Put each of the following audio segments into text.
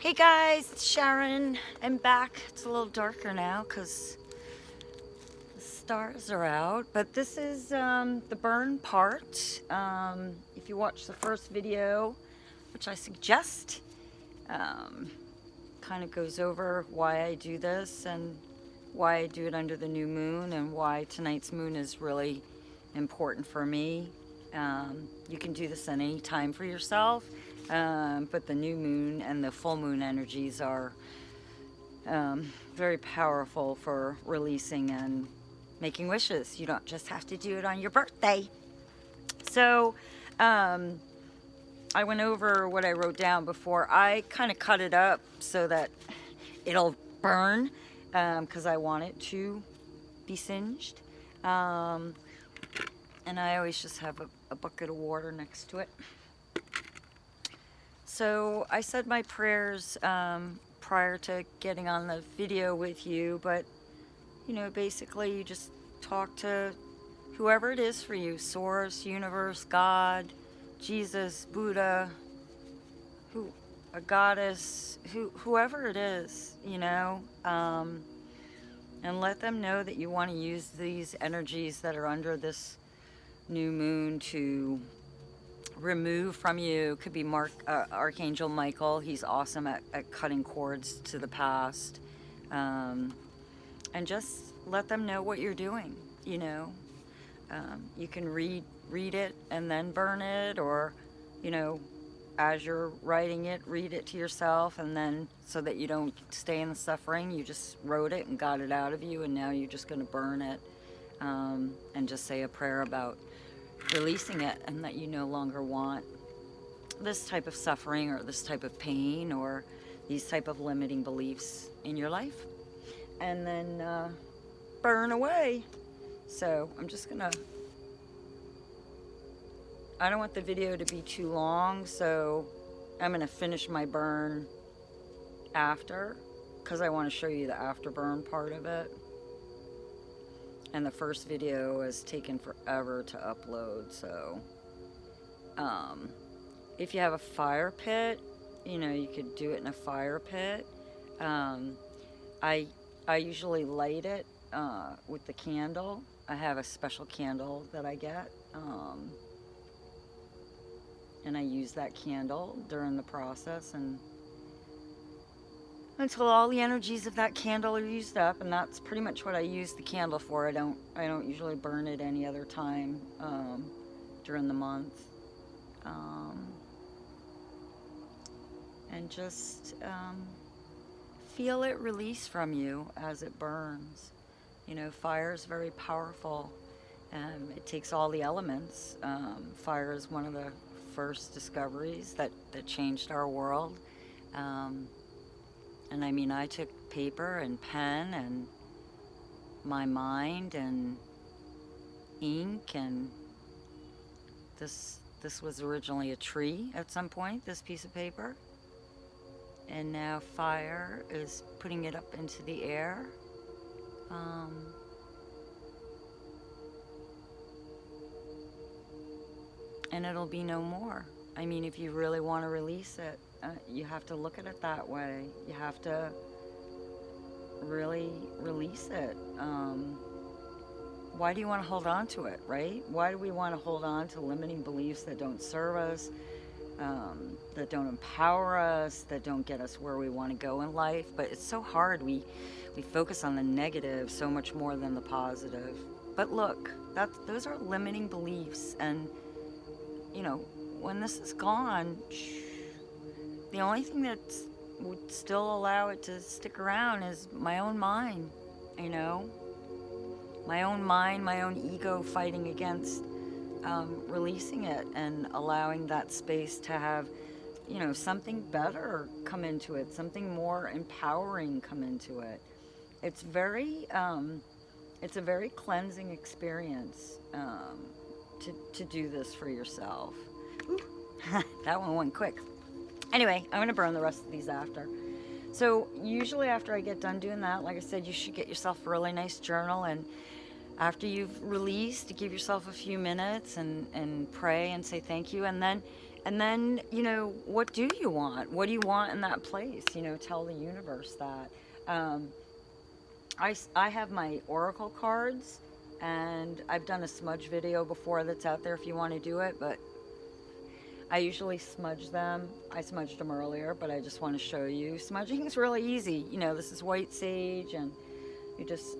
Hey guys, it's Sharon. I'm back. It's a little darker now because the stars are out, but this is the burn part. If you watch the first video, which I suggest, um, kind of goes over why I do this and why I do it under the new moon and why tonight's moon is really important for me. You can do this at any time for yourself, but the new moon and the full moon energies are very powerful for releasing and making wishes. You don't just have to do it on your birthday. So I went over what I wrote down before. I kind of cut it up so that it'll burn because I want it to be singed. And I always just have a bucket of water next to it. So I said my prayers prior to getting on the video with you, but you know, basically you just talk to whoever it is for you, source, universe, God, Jesus, Buddha, a goddess, whoever it is, you know, and let them know that you want to use these energies that are under this new moon to remove from you. Could be Archangel Michael. He's awesome at cutting cords to the past, and just let them know what you're doing. You know, you can read it and then burn it, or you know, as you're writing it, read it to yourself, and then so that you don't stay in the suffering, you just wrote it and got it out of you, and now you're just going to burn it, and just say a prayer about releasing it and that you no longer want this type of suffering or this type of pain or these type of limiting beliefs in your life, and then burn away. So I'm just gonna, I don't want the video to be too long, so I'm gonna finish my burn after, because I want to show you the afterburn part of it. And the first video has taken forever to upload, so if you have a fire pit, you know, you could do it in a fire pit. I usually light it with the candle. I have a special candle that I get, and I use that candle during the process and until all the energies of that candle are used up, and that's pretty much what I use the candle for. I don't usually burn it any other time during the month, and just feel it release from you as it burns. You know, fire is very powerful. It takes all the elements. Fire is one of the first discoveries that changed our world. And I mean, I took paper and pen and my mind and ink, and this was originally a tree at some point, this piece of paper. And now fire is putting it up into the air. And it'll be no more. I mean, if you really want to release it, you have to look at it that way. You have to really release it. Why do you want to hold on to it, right? Why do we want to hold on to limiting beliefs that don't serve us, that don't empower us, that don't get us where we want to go in life? But it's so hard. We focus on the negative so much more than the positive. But look, those are limiting beliefs, and you know, when this is gone, the only thing that would still allow it to stick around is my own mind, you know? My own mind, my own ego fighting against releasing it and allowing that space to have, you know, something better come into it, something more empowering come into it. It's a very cleansing experience to do this for yourself. That one went quick. Anyway, I'm going to burn the rest of these after. So usually after I get done doing that, like I said, you should get yourself a really nice journal, and after you've released, give yourself a few minutes and pray and say thank you. And then And then, what do you want? What do you want in that place? Tell the universe that. Um, I have my oracle cards, and I've done a smudge video before that's out there if you want to do it, but I usually smudge them. I smudged them earlier, but I just want to show you. Smudging is really easy. This is white sage, and you just,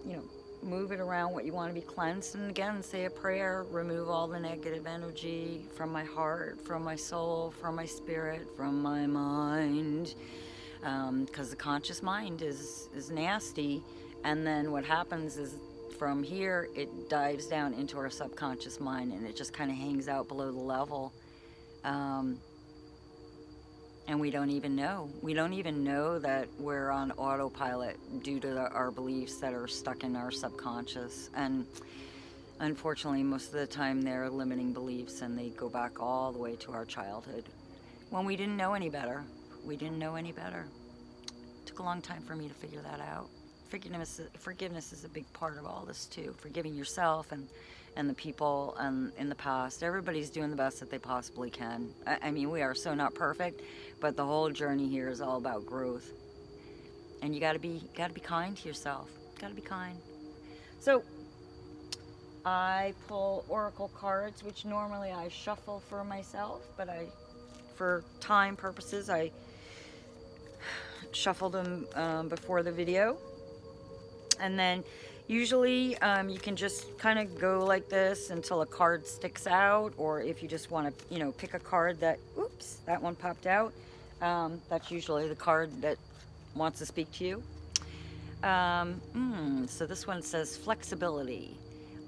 you know, move it around what you want to be cleansed. And again, say a prayer, remove all the negative energy from my heart, from my soul, from my spirit, from my mind. Because the conscious mind is nasty. And then what happens is from here, it dives down into our subconscious mind, and it just kind of hangs out below the level. And we don't even know. We don't even know that we're on autopilot due to our beliefs that are stuck in our subconscious. And unfortunately, most of the time they're limiting beliefs, and they go back all the way to our childhood when we didn't know any better. We didn't know any better. It took a long time for me to figure that out. Forgiveness is a big part of all this too. Forgiving yourself and the people in the past. Everybody's doing the best that they possibly can. I mean, we are so not perfect, but the whole journey here is all about growth. And you gotta be kind to yourself. Gotta be kind. So I pull oracle cards, which normally I shuffle for myself, but for time purposes, I shuffled them before the video. And then usually you can just kind of go like this until a card sticks out, or if you just want to, pick a card that, oops, that one popped out. That's usually the card that wants to speak to you. So this one says flexibility.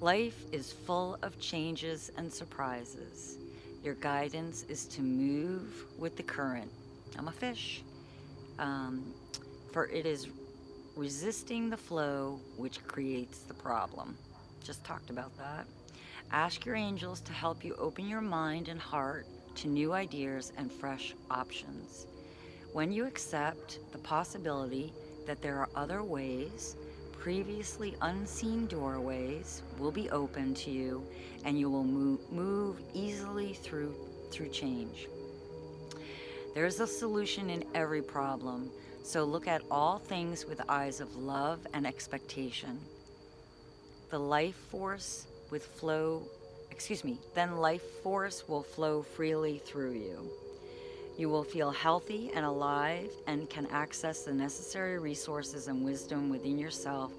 Life is full of changes and surprises. Your guidance is to move with the current. I'm a fish. For it is resisting the flow which creates the problem. Just talked about that. Ask your angels to help you open your mind and heart to new ideas and fresh options. When you accept the possibility that there are other ways, previously unseen doorways will be open to you, and you will move easily through change. There's a solution in every problem. So look at all things with eyes of love and expectation. Then life force will flow freely through you. You will feel healthy and alive and can access the necessary resources and wisdom within yourself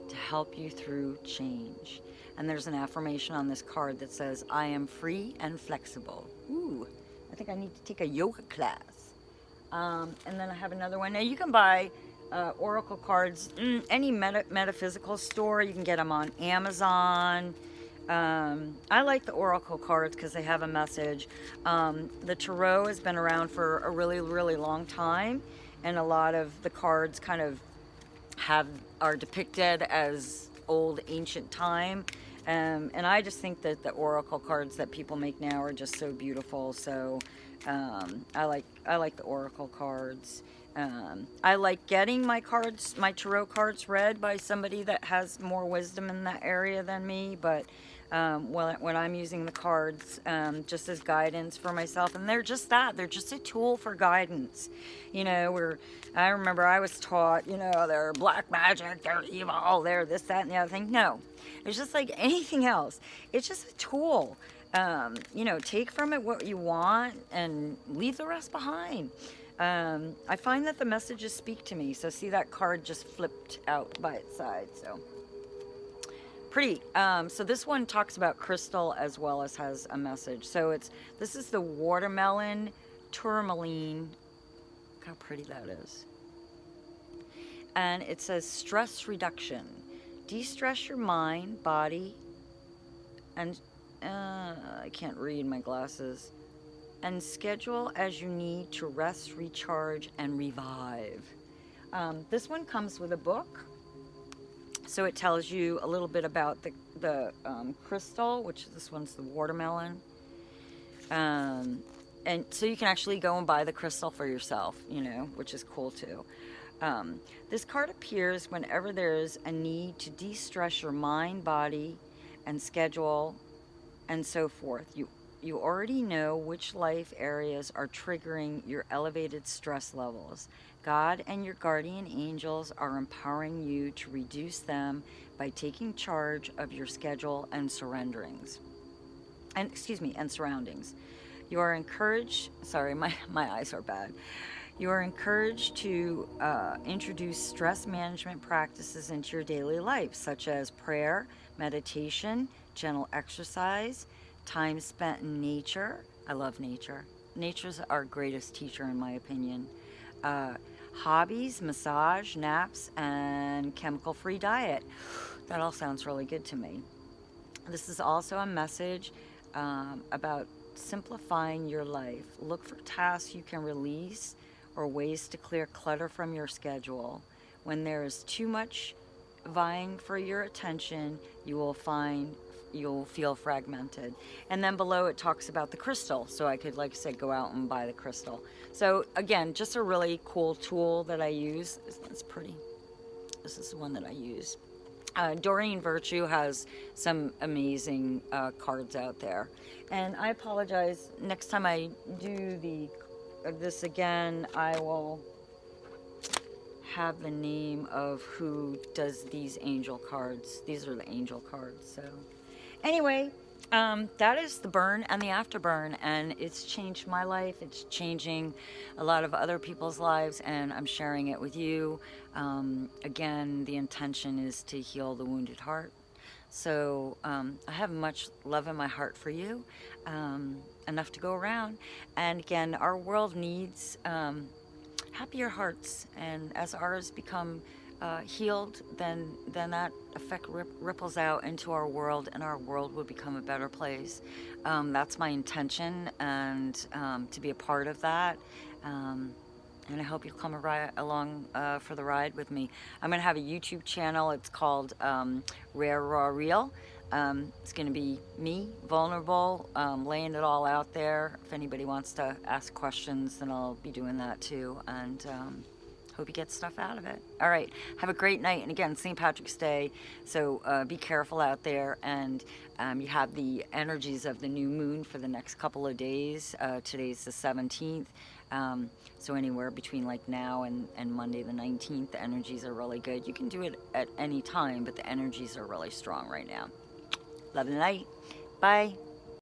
to help you through change. And there's an affirmation on this card that says, I am free and flexible. Ooh, I think I need to take a yoga class. And then I have another one. Now you can buy oracle cards any metaphysical store. You can get them on Amazon. I like the oracle cards because they have a message. The tarot has been around for a really, really long time, and a lot of the cards kind of are depicted as old ancient time. And I just think that the oracle cards that people make now are just so beautiful. So I like the oracle cards. I like getting my tarot cards read by somebody that has more wisdom in that area than me. But when I'm using the cards just as guidance for myself, and they're just a tool for guidance. I remember I was taught, they're black magic, they're evil, they're this, that, and the other thing. No, it's just like anything else. It's just a tool. Take from it what you want and leave the rest behind. I find that the messages speak to me. So see, that card just flipped out by its side. So pretty. So this one talks about crystal as well as has a message. So this is the watermelon tourmaline. Look how pretty that is. And it says stress reduction. De-stress your mind, body, and I can't read my glasses. And schedule as you need to rest, recharge, and revive. This one comes with a book. So it tells you a little bit about the crystal, which this one's the watermelon. And so you can actually go and buy the crystal for yourself, which is cool too. This card appears whenever there's a need to de-stress your mind, body, and schedule, and so forth. You you already know which life areas are triggering your elevated stress levels. God and your guardian angels are empowering you to reduce them by taking charge of your schedule and surroundings. And surroundings. You are encouraged, sorry, my eyes are bad. You are encouraged to introduce stress management practices into your daily life, such as prayer, meditation, gentle exercise, time spent in nature. I love nature. Nature's our greatest teacher, in my opinion. Uh, Hobbies, massage, naps, and chemical free diet. That all sounds really good to me. This is also a message about simplifying your life. Look for tasks you can release or ways to clear clutter from your schedule. When there is too much vying for your attention, you'll feel fragmented. And then below it talks about the crystal. So I could, like I said, go out and buy the crystal. So again, just a really cool tool that I use. It's pretty. This is the one that I use. Doreen Virtue has some amazing cards out there. And I apologize, next time I do this again, I will have the name of who does these angel cards. These are the angel cards. So anyway, that is the burn and the afterburn, and it's changed my life. It's changing a lot of other people's lives, and I'm sharing it with you. Again, the intention is to heal the wounded heart. So I have much love in my heart for you, enough to go around. And again, our world needs happier hearts, and as ours become healed, then that effect ripples out into our world, and our world will become a better place. That's my intention, and to be a part of that. And I hope you'll come along for the ride with me. I'm going to have a YouTube channel. It's called Rare Raw Real. It's going to be me, vulnerable, laying it all out there. If anybody wants to ask questions, then I'll be doing that too. And hope you get stuff out of it. All right. Have a great night. And again, St. Patrick's Day. So be careful out there. And you have the energies of the new moon for the next couple of days. Today's the 17th. So anywhere between like now and Monday the 19th, the energies are really good. You can do it at any time, but the energies are really strong right now. Love and light. Bye.